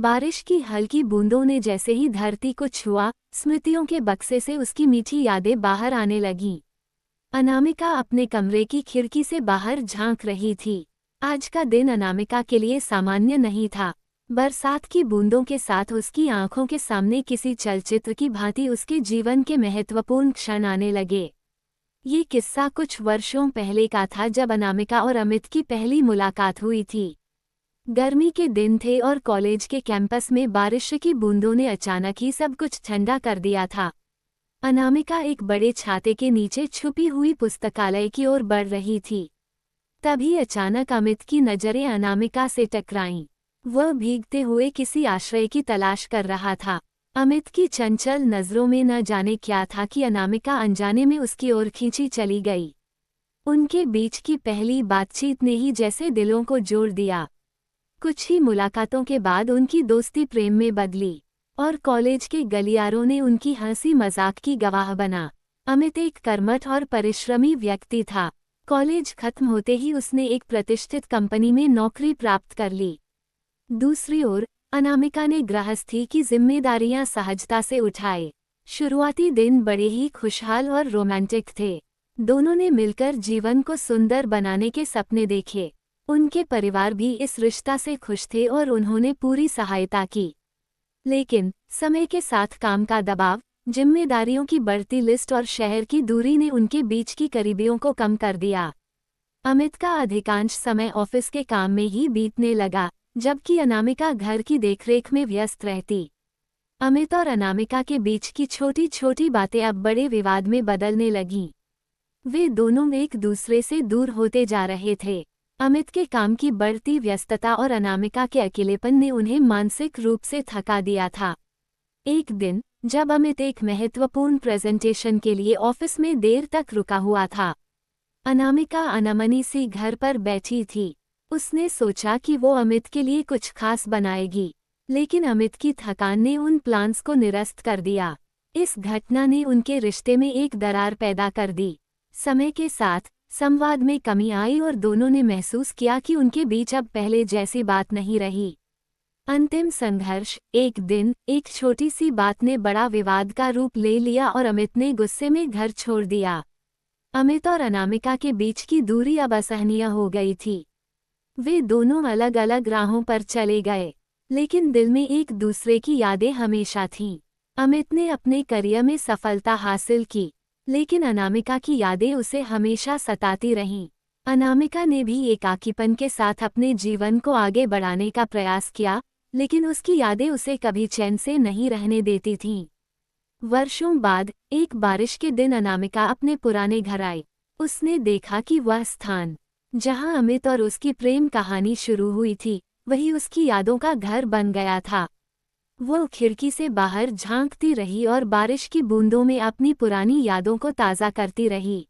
बारिश की हल्की बूंदों ने जैसे ही धरती को छुआ, स्मृतियों के बक्से से उसकी मीठी यादें बाहर आने लगीं। अनामिका अपने कमरे की खिड़की से बाहर झांक रही थी। आज का दिन अनामिका के लिए सामान्य नहीं था। बरसात की बूंदों के साथ उसकी आंखों के सामने किसी चलचित्र की भांति उसके जीवन के महत्वपूर्ण क्षण आने लगे। ये किस्सा कुछ वर्षों पहले का था, जब अनामिका और अमित की पहली मुलाकात हुई थी। गर्मी के दिन थे और कॉलेज के कैंपस में बारिश की बूंदों ने अचानक ही सब कुछ ठंडा कर दिया था। अनामिका एक बड़े छाते के नीचे छुपी हुई पुस्तकालय की ओर बढ़ रही थी। तभी अचानक अमित की नज़रें अनामिका से टकराईं। वह भीगते हुए किसी आश्रय की तलाश कर रहा था। अमित की चंचल नज़रों में न जाने क्या था कि अनामिका अनजाने में उसकी ओर खींची चली गई। उनके बीच की पहली बातचीत ने ही जैसे दिलों को जोड़ दिया। कुछ ही मुलाकातों के बाद उनकी दोस्ती प्रेम में बदली और कॉलेज के गलियारों ने उनकी हंसी मजाक की गवाह बना। अमित एक कर्मठ और परिश्रमी व्यक्ति था। कॉलेज खत्म होते ही उसने एक प्रतिष्ठित कंपनी में नौकरी प्राप्त कर ली। दूसरी ओर अनामिका ने गृहस्थी की जिम्मेदारियां सहजता से उठाए। शुरुआती दिन बड़े ही खुशहाल और रोमांटिक थे। दोनों ने मिलकर जीवन को सुंदर बनाने के सपने देखे। उनके परिवार भी इस रिश्ता से खुश थे और उन्होंने पूरी सहायता की। लेकिन समय के साथ काम का दबाव, जिम्मेदारियों की बढ़ती लिस्ट और शहर की दूरी ने उनके बीच की करीबियों को कम कर दिया। अमित का अधिकांश समय ऑफिस के काम में ही बीतने लगा, जबकि अनामिका घर की देखरेख में व्यस्त रहती। अमित और अनामिका के बीच की छोटी छोटी बातें अब बड़े विवाद में बदलने लगीं। वे दोनों एक दूसरे से दूर होते जा रहे थे। अमित के काम की बढ़ती व्यस्तता और अनामिका के अकेलेपन ने उन्हें मानसिक रूप से थका दिया था। एक दिन जब अमित एक महत्वपूर्ण प्रेजेंटेशन के लिए ऑफिस में देर तक रुका हुआ था, अनामिका अनमनी सी घर पर बैठी थी। उसने सोचा कि वो अमित के लिए कुछ खास बनाएगी, लेकिन अमित की थकान ने उन प्लान्स को निरस्त कर दिया। इस घटना ने उनके रिश्ते में एक दरार पैदा कर दी। समय के साथ संवाद में कमी आई और दोनों ने महसूस किया कि उनके बीच अब पहले जैसी बात नहीं रही। अंतिम संघर्ष, एक दिन एक छोटी सी बात ने बड़ा विवाद का रूप ले लिया और अमित ने गुस्से में घर छोड़ दिया। अमित और अनामिका के बीच की दूरी अब असहनीय हो गई थी। वे दोनों अलग अलग राहों पर चले गए, लेकिन दिल में एक दूसरे की यादें हमेशा थीं। अमित ने अपने करियर में सफलता हासिल की, लेकिन अनामिका की यादें उसे हमेशा सताती रहीं। अनामिका ने भी एकाकीपन के साथ अपने जीवन को आगे बढ़ाने का प्रयास किया, लेकिन उसकी यादें उसे कभी चैन से नहीं रहने देती थीं। वर्षों बाद एक बारिश के दिन अनामिका अपने पुराने घर आई। उसने देखा कि वह स्थान जहां अमित और उसकी प्रेम कहानी शुरू हुई थी, वही उसकी यादों का घर बन गया था। वो खिड़की से बाहर झांकती रही और बारिश की बूंदों में अपनी पुरानी यादों को ताज़ा करती रही।